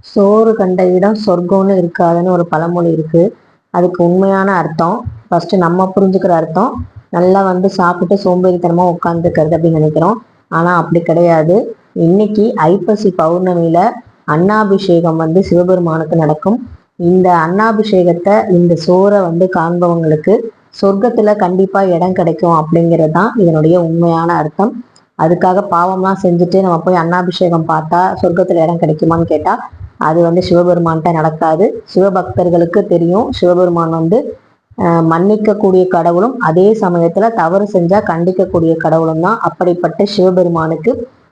சோறு கண்ட இடம் சொர்க்கம்னு இருக்காதுன்னு ஒரு பழமொழி இருக்கு. அதுக்கு உண்மையான அர்த்தம் ஃபர்ஸ்ட் நம்ம புரிஞ்சுக்கிற அர்த்தம் நல்லா சாப்பிட்டு சோம்பேறித்தனமா உட்காந்துக்கிறது அப்படின்னு நினைக்கிறோம். ஆனா அப்படி கிடையாது. இன்னைக்கு ஐப்பசி பௌர்ணமியில அன்னாபிஷேகம் சிவபெருமானுக்கு நடக்கும். இந்த அன்னாபிஷேகத்தை இந்த சோறை காண்பவங்களுக்கு சொர்க்கத்துல கண்டிப்பா இடம் கிடைக்கும் அப்படிங்கிறது தான் இதனுடைய உண்மையான அர்த்தம். அதுக்காக பாவம்லாம் செஞ்சுட்டு நம்ம போய் அன்னாபிஷேகம் பார்த்தா சொர்க்கத்துல இடம் கிடைக்குமான்னு கேட்டா அது சிவபெருமான்கிட்ட நடக்காது. சிவபக்தர்களுக்கு தெரியும் சிவபெருமான் மன்னிக்கக்கூடிய கடவுளும் அதே சமயத்துல தவறு செஞ்சா கண்டிக்கக்கூடிய கடவுளும் தான். அப்படிப்பட்ட சிவபெருமானுக்கு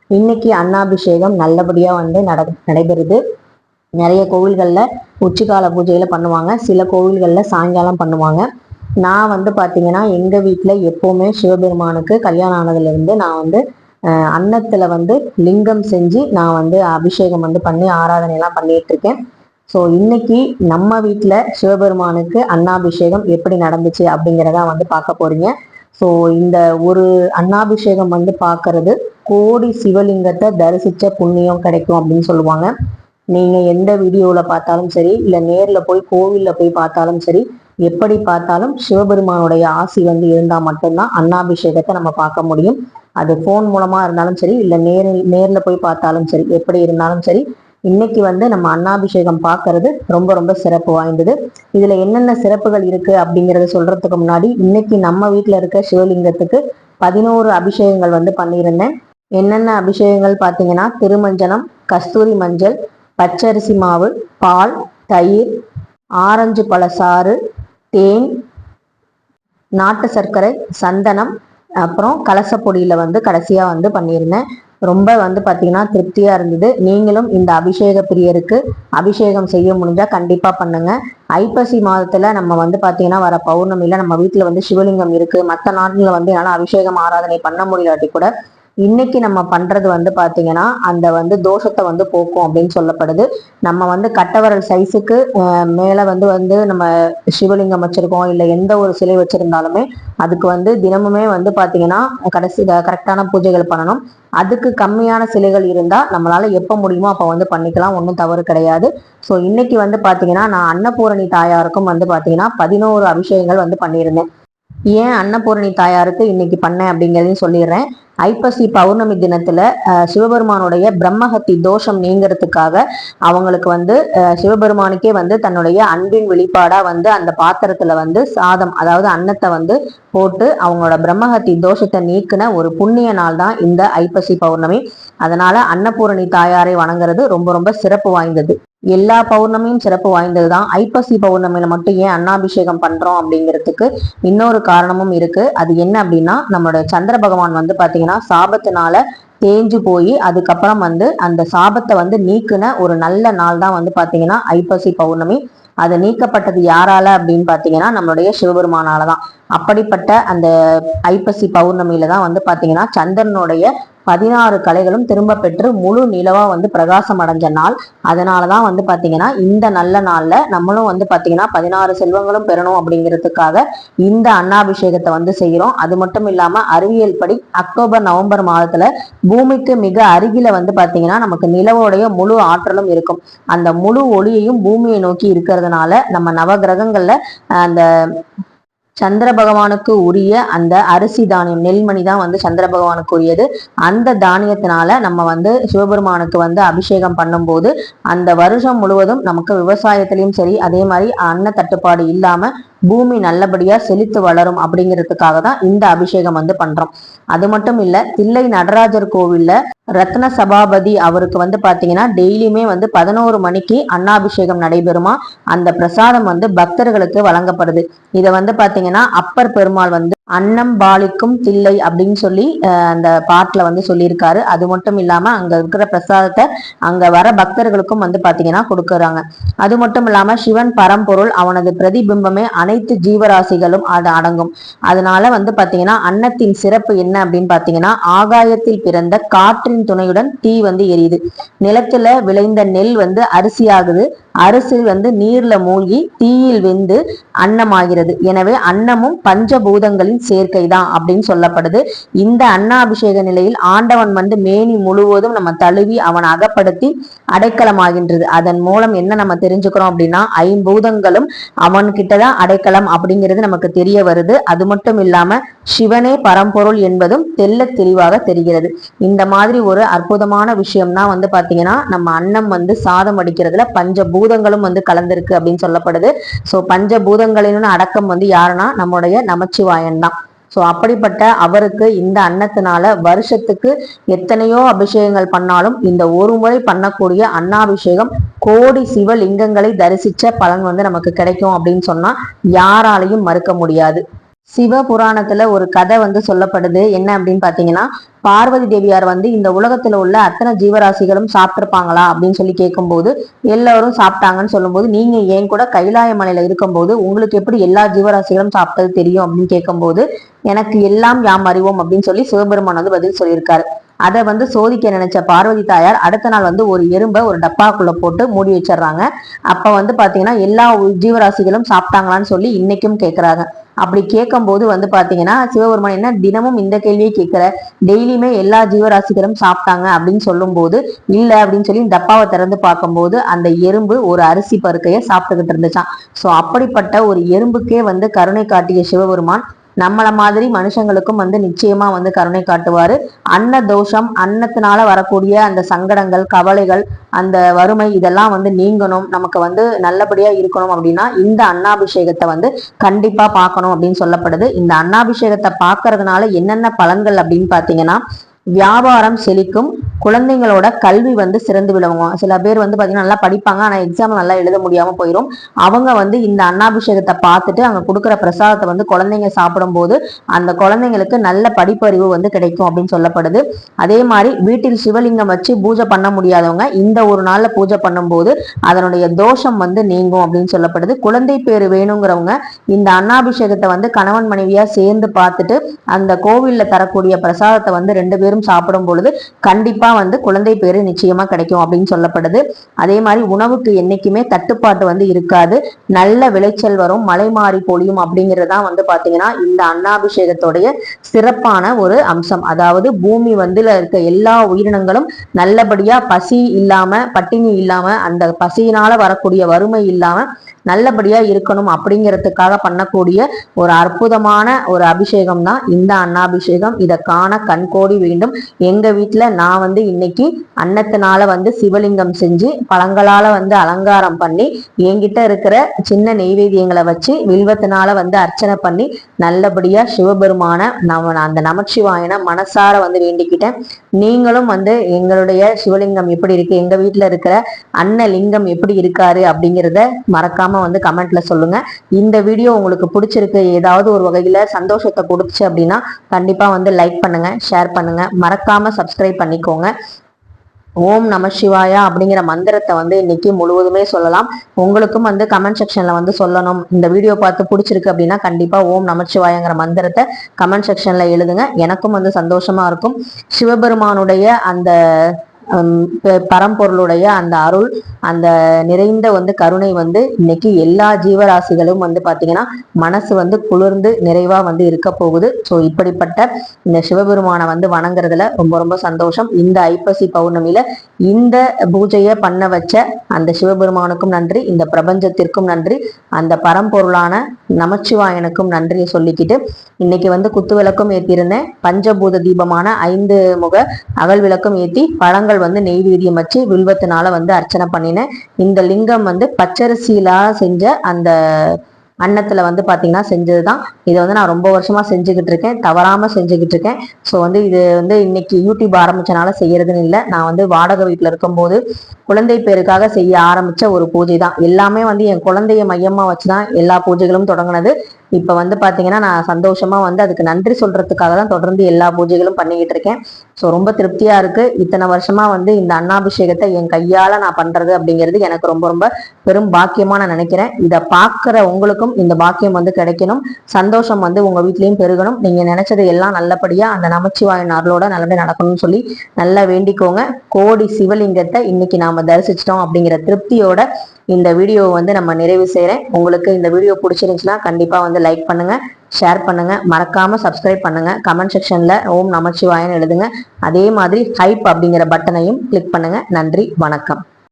இன்னைக்கு அன்னாபிஷேகம் நல்லபடியா நடைபெறுது. நிறைய கோவில்கள்ல உச்சிக்கால பூஜையில பண்ணுவாங்க, சில கோவில்கள்ல சாயங்காலம் பண்ணுவாங்க. நான் பாத்தீங்கன்னா எங்க வீட்டுல எப்பவுமே சிவபெருமானுக்கு கல்யாணம் ஆனதுல இருந்து நான் அன்னத்துல லிங்கம் செஞ்சு நான் அபிஷேகம் பண்ணி ஆராதனை எல்லாம் பண்ணிட்டு இருக்கேன். ஸோ இன்னைக்கு நம்ம வீட்டுல சிவபெருமானுக்கு அன்னாபிஷேகம் எப்படி நடந்துச்சு அப்படிங்கிறதா பார்க்க போறீங்க. ஸோ இந்த ஒரு அன்னாபிஷேகம் பார்க்கறது கோடி சிவலிங்கத்தை தரிசிச்ச புண்ணியம் கிடைக்கும் அப்படின்னு சொல்லுவாங்க. நீங்க எந்த வீடியோல பார்த்தாலும் சரி, இல்ல நேர்ல போய் கோவில்ல போய் பார்த்தாலும் சரி, எப்படி பார்த்தாலும் சிவபெருமானுடைய ஆசி இருந்தா மட்டும்தான் அன்னாபிஷேகத்தை நம்ம பார்க்க முடியும். அது போன் மூலமா இருந்தாலும் சரி, இல்ல நேர்ல போய் பார்த்தாலும் சரி, எப்படி இருந்தாலும் சரி, இன்னைக்கு நம்ம அன்னாபிஷேகம் பார்க்கறது ரொம்ப ரொம்ப சிறப்பு வாய்ந்தது. இதுல என்னென்ன சிறப்புகள் இருக்கு அப்படிங்கறத சொல்றதுக்கு முன்னாடி இன்னைக்கு நம்ம வீட்டுல இருக்க சிவலிங்கத்துக்கு 11 அபிஷேகங்கள் பண்ணியிருந்தேன். என்னென்ன அபிஷேகங்கள் பார்த்தீங்கன்னா திருமஞ்சனம், கஸ்தூரி மஞ்சள், பச்சரிசி மாவு, பால், தயிர், ஆரஞ்சு பழசாறு, தேன், நாட்டு சர்க்கரை, சந்தனம், அப்புறம் கலச பொடியில கடைசியா பண்ணியிருந்தேன். ரொம்ப பார்த்தீங்கன்னா திருப்தியா இருந்தது. நீங்களும் இந்த அபிஷேக பிரியருக்கு அபிஷேகம் செய்ய முடிஞ்சா கண்டிப்பா பண்ணுங்க. ஐப்பசி மாதத்துல நம்ம பார்த்தீங்கன்னா வர பௌர்ணமியில நம்ம வீட்டுல சிவலிங்கம் இருக்கு. மற்ற நாட்டுல என்னால அபிஷேகம் ஆராதனை பண்ண முடியாட்டி கூட இன்னைக்கு நம்ம பண்றது பாத்தீங்கன்னா அந்த தோஷத்தை போக்கும் அப்படின்னு சொல்லப்படுது. நம்ம கட்டவரல் சைஸுக்கு மேல நம்ம சிவலிங்கம் வச்சிருக்கோம், இல்ல எந்த ஒரு சிலை வச்சிருந்தாலுமே அதுக்கு தினமுமே பாத்தீங்கன்னா கரெக்டான பூஜைகள் பண்ணணும். அதுக்கு கம்மியான சிலைகள் இருந்தா நம்மளால எப்ப முடியுமோ அப்ப பண்ணிக்கலாம், ஒன்றும் தவறு கிடையாது. ஸோ இன்னைக்கு பாத்தீங்கன்னா நான் அன்னபூரணி தாயாருக்கும் பாத்தீங்கன்னா 11 அபிஷேகங்கள் பண்ணியிருந்தேன். ஏன் அன்னபூரணி தாயாருக்கு இன்னைக்கு பண்ணேன் அப்படிங்கிறதையும் சொல்லிடுறேன். ஐப்பசி பௌர்ணமி தினத்துல சிவபெருமானுடைய பிரம்மஹத்தி தோஷம் நீங்கிறதுக்காக அவங்களுக்கு சிவபெருமானுக்கே தன்னுடைய அன்பின் வெளிப்பாடா அந்த பாத்திரத்துல சாதம், அதாவது அன்னத்தை போட்டு அவங்களோட பிரம்மஹத்தி தோஷத்தை நீக்கின ஒரு புண்ணிய நாள் தான் இந்த ஐப்பசி பௌர்ணமி. அதனால அன்னபூரணி தாயாரை வணங்குறது ரொம்ப ரொம்ப சிறப்பு வாய்ந்தது. எல்லா பௌர்ணமியும் சிறப்பு வாய்ந்ததுதான். ஐப்பசி பௌர்ணமியில மட்டும் ஏன் அன்னாபிஷேகம் பண்றோம் அப்படிங்கிறதுக்கு இன்னொரு காரணமும் இருக்கு. அது என்ன அப்படின்னா, நம்மளோட சந்திர பகவான் பாத்தீங்கன்னா சாபத்தினால தேஞ்சு போய் அதுக்கப்புறம் அந்த சாபத்தை நீக்குன ஒரு நல்ல நாள் தான் பாத்தீங்கன்னா ஐப்பசி பௌர்ணமி. அது நீக்கப்பட்டது யாரால அப்படின்னு பாத்தீங்கன்னா நம்மளுடைய சிவபெருமானாலதான். அப்படிப்பட்ட அந்த ஐப்பசி பௌர்ணமியில தான் பாத்தீங்கன்னா சந்திரனுடைய 16 கலைகளும் திரும்ப பெற்று முழு நிலவா பிரகாசம் அடைஞ்ச நாள். அதனாலதான் பாத்தீங்கன்னா இந்த நல்ல நாள்ல நம்மளும் பாத்தீங்கன்னா 16 செல்வங்களும் பெறணும் அப்படிங்கிறதுக்காக இந்த அன்னாபிஷேகத்தை செய்யறோம். அது மட்டும் இல்லாம அறிவியல் படி அக்டோபர் நவம்பர் மாதத்துல பூமிக்கு மிக அருகில பாத்தீங்கன்னா நமக்கு நிலவோடைய முழு ஆற்றலும் இருக்கும். அந்த முழு ஒளியையும் பூமியை நோக்கி இருக்கிறதுனால நம்ம நவகிரகங்கள்ல அந்த சந்திர பகவானுக்கு உரிய அந்த அரிசி தானியம் நெல்மணி தான் சந்திர பகவானுக்கு உரியது. அந்த தானியத்தினால நம்ம சிவபெருமானுக்கு அபிஷேகம் பண்ணும்போது அந்த வருஷம் முழுவதும் நமக்கு விவசாயத்திலையும் சரி, அதே மாதிரி அன்ன தட்டுப்பாடு இல்லாம பூமி நல்லபடியா செழித்து வளரும் அப்படிங்கிறதுக்காக தான் இந்த அபிஷேகம் பண்றோம். அது மட்டும் இல்ல, தில்லை நடராஜர் கோவில்ல ரத்ன சபாபதி அவருக்கு பாத்தீங்கன்னா டெய்லியுமே 11 மணிக்கு அன்னாபிஷேகம் நடைபெறுமா. அந்த பிரசாதம் பக்தர்களுக்கு வழங்கப்படுது. இதை பாத்தீங்கன்னா அப்பர் பெருமாள் அன்னம் பாலிக்கும் தில்லை அப்படின்னு சொல்லி அந்த பாட்டுல சொல்லியிருக்காரு. அது மட்டும் இல்லாம அங்க இருக்கிற பிரசாதத்தை அங்க வர பக்தர்களுக்கும் பாத்தீங்கன்னா கொடுக்கறாங்க. அது மட்டும் இல்லாம சிவன் பரம்பொருள், அவனது பிரதிபிம்பமே அனைத்து ஜீவராசிகளும் அது அடங்கும். அதனால பாத்தீங்கன்னா அன்னத்தின் சிறப்பு என்ன அப்படின்னு பாத்தீங்கன்னா, ஆகாயத்தில் பிறந்த காற்றின் துணையுடன் தீ எரியுது. நிலத்துல விளைந்த நெல் அரிசி ஆகுது. அரிசி நீர்ல மூழ்கி தீயில் வெந்து அன்னமாகிறது. எனவே அன்னமும் பஞ்சபூதங்களின் சேர்க்கை தான் அப்படின்னு சொல்லப்படுது. இந்த அன்னாபிஷேக நிலையில் ஆண்டவன் மேனி முழுவதும் நம்ம தழுவி அவன் அகப்படுத்தி அடைக்கலமாகின்றது. அதன் மூலம் என்ன நம்ம தெரிஞ்சுக்கிறோம் அப்படின்னா, ஐம்பூதங்களும் அவன் கிட்டதான் அடைக்கலம் அப்படிங்கிறது நமக்கு தெரிய வருது. அது மட்டும் இல்லாம சிவனே பரம்பொருள் என்பதும் தெல்ல தெளிவாக தெரிகிறது. இந்த மாதிரி ஒரு அற்புதமான விஷயம்னா பாத்தீங்கன்னா, நம்ம அன்னம் சாதம் அடிக்கிறதுல பஞ்சபூதங்களும் கலந்திருக்கு அப்படின்னு சொல்லப்படுது. சோ பஞ்சபூதங்களின் அடக்கம் யாருன்னா நம்முடைய நமச்சிவாயன் தான். ஸோ அப்படிப்பட்ட அவருக்கு இந்த அன்னத்தினால வருஷத்துக்கு எத்தனையோ அபிஷேகங்கள் பண்ணாலும் இந்த ஒரு முறை பண்ணக்கூடிய அன்னாபிஷேகம் கோடி சிவலிங்கங்களை தரிசிச்ச பலன் நமக்கு கிடைக்கும் அப்படின்னு சொன்னா யாராலையும் மறுக்க முடியாது. சிவபுராணத்துல ஒரு கதை சொல்லப்படுது. என்ன அப்படின்னு பாத்தீங்கன்னா, பார்வதி தேவியார் இந்த உலகத்துல உள்ள அத்தனை ஜீவராசிகளும் சாப்பிட்டிருப்பாங்களா அப்படின்னு சொல்லி கேட்கும்போது எல்லாரும் சாப்பிட்டாங்கன்னு சொல்லும்போது, நீங்க ஏன் கூட கைலாய மலையில இருக்கும்போது உங்களுக்கு எப்படி எல்லா ஜீவராசிகளும் சாப்பிட்டது தெரியும் அப்படின்னு கேட்கும்போது, எனக்கு எல்லாம் யாம் அறிவோம் அப்படின்னு சொல்லி சிவபெருமான் பதில் சொல்லியிருக்காரு. அதை சோதிக்க நினைச்ச பார்வதி தாயார் அடுத்த நாள் ஒரு எறும்பை ஒரு டப்பாக்குள்ள போட்டு மூடி வச்சிடுறாங்க. அப்ப பாத்தீங்கன்னா எல்லா ஜீவராசிகளும் சாப்பிட்டாங்களான்னு சொல்லி இன்னைக்கும் கேட்கிறாங்க. அப்படி கேட்கும் போது பாத்தீங்கன்னா சிவபெருமான் என்ன தினமும் இந்த கேள்வியை கேட்கிற, டெய்லியுமே எல்லா ஜீவராசிகளும் சாப்பிட்டாங்க அப்படின்னு சொல்லும் போது இல்ல அப்படின்னு சொல்லி டப்பாவை திறந்து பார்க்கும்போது அந்த எறும்பு ஒரு அரிசி பருக்கைய சாப்பிட்டுக்கிட்டு இருந்துச்சான். சோ அப்படிப்பட்ட ஒரு எறும்புக்கே கருணை காட்டிய சிவபெருமான் நம்மள மாதிரி மனுஷங்களுக்கும் நிச்சயமா கருணை காட்டுவாரு. அன்ன தோஷம், அன்னத்தினால வரக்கூடிய அந்த சங்கடங்கள், கவலைகள், அந்த வறுமை இதெல்லாம் நீங்கணும், நமக்கு நல்லபடியா இருக்கணும் அப்படின்னா இந்த அன்னாபிஷேகத்தை கண்டிப்பா பார்க்கணும் அப்படின்னு சொல்லப்படுது. இந்த அன்னாபிஷேகத்தை பார்க்கறதுனால என்னென்ன பலன்கள் அப்படின்னு பாத்தீங்கன்னா, வியாபாரம் செழிக்கும், குழந்தைங்களோட கல்வி சிறந்து விளங்குவாங்க. சில பேர் பாத்தீங்கன்னா நல்லா படிப்பாங்க, ஆனா எக்ஸாம் நல்லா எழுத முடியாம போயிடும். அவங்க இந்த அன்னாபிஷேகத்தை பார்த்துட்டு அங்க கொடுக்குற பிரசாதத்தை குழந்தைங்க சாப்பிடும் போது அந்த குழந்தைங்களுக்கு நல்ல படிப்பறிவு கிடைக்கும் அப்படின்னு சொல்லப்படுது. அதே மாதிரி வீட்டில் சிவலிங்கம் வச்சு பூஜை பண்ண முடியாதவங்க இந்த ஒரு நாள்ல பூஜை பண்ணும் போது அதனுடைய தோஷம் நீங்கும் அப்படின்னு சொல்லப்படுது. குழந்தை பேரு வேணுங்கிறவங்க இந்த அன்னாபிஷேகத்தை கணவன் மனைவியா சேர்ந்து பார்த்துட்டு அந்த கோவில்ல தரக்கூடிய பிரசாதத்தை ரெண்டு பேரும் சாப்பிடும் பொழுது கண்டிப்பா குழந்தை பேரு நிச்சயமா கிடைக்கும் அப்படின்னு சொல்லப்படுது. அதே மாதிரி உணவுக்கு என்னைக்குமே தட்டுப்பாட்டு இருக்காது, நல்ல விளைச்சல் வரும், மழை மாறி பொழியும் அப்படிங்கறதுதான் பாத்தீங்கன்னா இந்த அன்னாபிஷேகத்துடைய சிறப்பான ஒரு அம்சம். அதாவது பூமி இருக்க எல்லா உயிரினங்களும் நல்லபடியா பசி இல்லாம, பட்டினி இல்லாம, அந்த பசியினால வரக்கூடிய வறுமை இல்லாம நல்லபடியா இருக்கணும் அப்படிங்கிறதுக்காக பண்ணக்கூடிய ஒரு அற்புதமான ஒரு அபிஷேகம் தான் இந்த அன்னாபிஷேகம். இதை காண கண்கோடி வேண்டும். எங்க வீட்டுல நான் இன்னைக்கு அன்னத்தினால சிவலிங்கம் செஞ்சு பழங்களால அலங்காரம் பண்ணி என்கிட்ட இருக்கிற சின்ன நெய்வேத்தியங்களை வச்சு வில்வத்தினால அர்ச்சனை பண்ணி நல்லபடியா சிவபெருமான அந்த நமச்சிவாயனை மனசார வேண்டிக்கிட்டேன். நீங்களும் எங்களுடைய சிவலிங்கம் எப்படி இருக்கு, எங்க வீட்டுல இருக்கிற அன்னலிங்கம் எப்படி இருக்காரு அப்படிங்கிறத மறக்காம கமெண்ட்ல சொல்லுங்க. இந்த வீடியோ உங்களுக்கு பிடிச்சிருக்கு, ஏதாவது ஒரு வகையில சந்தோஷத்தை கொடுத்துச்சு அப்படின்னா கண்டிப்பா லைக் பண்ணுங்க, ஷேர் பண்ணுங்க, மறக்காம சப்ஸ்கிரைப் பண்ணிக்கோங்க. ஓம் நம சிவாயா அப்படிங்கிற மந்திரத்தை இன்னைக்கு முழுவதுமே சொல்லலாம். உங்களுக்கும் கமெண்ட் செக்ஷன்ல சொல்லணும். இந்த வீடியோ பார்த்து பிடிச்சிருக்கு அப்படின்னா கண்டிப்பா ஓம் நமச்சிவாயங்கிற மந்திரத்தை கமெண்ட் செக்ஷன்ல எழுதுங்க. எனக்கும் சந்தோஷமா இருக்கும். சிவபெருமானுடைய அந்த பரம்பொருளுடைய அந்த அருள், அந்த நிறைந்த கருணை இன்னைக்கு எல்லா ஜீவராசிகளும் பாத்தீங்கன்னா மனசு குளிர்ந்து நிறைவா இருக்க போகுது. ஸோ இப்படிப்பட்ட இந்த சிவபெருமானை வணங்குறதுல ரொம்ப ரொம்ப சந்தோஷம். இந்த ஐப்பசி பௌர்ணமியில இந்த பூஜையை பண்ண வச்ச அந்த சிவபெருமானுக்கும் நன்றி, இந்த பிரபஞ்சத்திற்கும் நன்றி, அந்த பரம்பொருளான நமச்சிவாயனுக்கும் நன்றியை சொல்லிக்கிட்டு இன்னைக்கு குத்து விளக்கும் ஏற்றிருந்தேன். பஞ்சபூத தீபமான 5 முக அகல் விளக்கும் ஏற்றி பழங்கள் நெய்வேத்தியம் வச்சு வில்வத்தினால அர்ச்சனை பண்ணினேன். இந்த லிங்கம் பச்சரிசியில செஞ்ச அந்த அன்னத்துல பாத்தீங்கன்னா செஞ்சதுதான். இதை நான் ரொம்ப வருஷமா செஞ்சுக்கிட்டு இருக்கேன், தவறாம செஞ்சுக்கிட்டு இருக்கேன். ஸோ இது இன்னைக்கு யூடியூப் ஆரம்பிச்சனால செய்யறதுன்னு இல்லை. நான் வாடகை வீட்டுல இருக்கும்போது குழந்தை பேருக்காக செய்ய ஆரம்பிச்ச ஒரு பூஜை தான். எல்லாமே என் குழந்தைய மையமா வச்சுதான் எல்லா பூஜைகளும் தொடங்கினது. இப்ப பாத்தீங்கன்னா நான் சந்தோஷமா அதுக்கு நன்றி சொல்றதுக்காக தான் தொடர்ந்து எல்லா பூஜைகளும் பண்ணிக்கிட்டு இருக்கேன். ஸோ ரொம்ப திருப்தியா இருக்கு. இத்தனை வருஷமா இந்த அன்னாபிஷேகத்தை என் கையால நான் பண்றது அப்படிங்கிறது எனக்கு ரொம்ப ரொம்ப பெரும் பாக்கியமா நான் நினைக்கிறேன். இதை பார்க்கிற உங்களுக்கும் இந்த பாக்கியம் கிடைக்கணும், சந்தோஷம் உங்க வீட்லயும் பெருகணும். நீங்க நினைச்சது எல்லாம் நல்லபடியா அந்த நமச்சிவாயன் அருளோட நல்லபடியா நடக்கணும்னு சொல்லி நல்லா வேண்டிக்கோங்க. கோடி சிவலிங்கத்தை இன்னைக்கு நாம தரிசிச்சிட்டோம் அப்படிங்கிற திருப்தியோட இந்த வீடியோவை நம்ம நிறைவு செய்யறேன். உங்களுக்கு இந்த வீடியோ பிடிச்சிருந்துச்சுன்னா கண்டிப்பா லைக் பண்ணுங்க, ஷேர் பண்ணுங்க, மறக்காம சப்ஸ்கிரைப் பண்ணுங்க. கமெண்ட் செக்ஷன்ல ஓம் நமச்சிவாயன் எழுதுங்க. அதே மாதிரி ஹைப் அப்படிங்கிற பட்டனையும் கிளிக் பண்ணுங்க. நன்றி, வணக்கம்.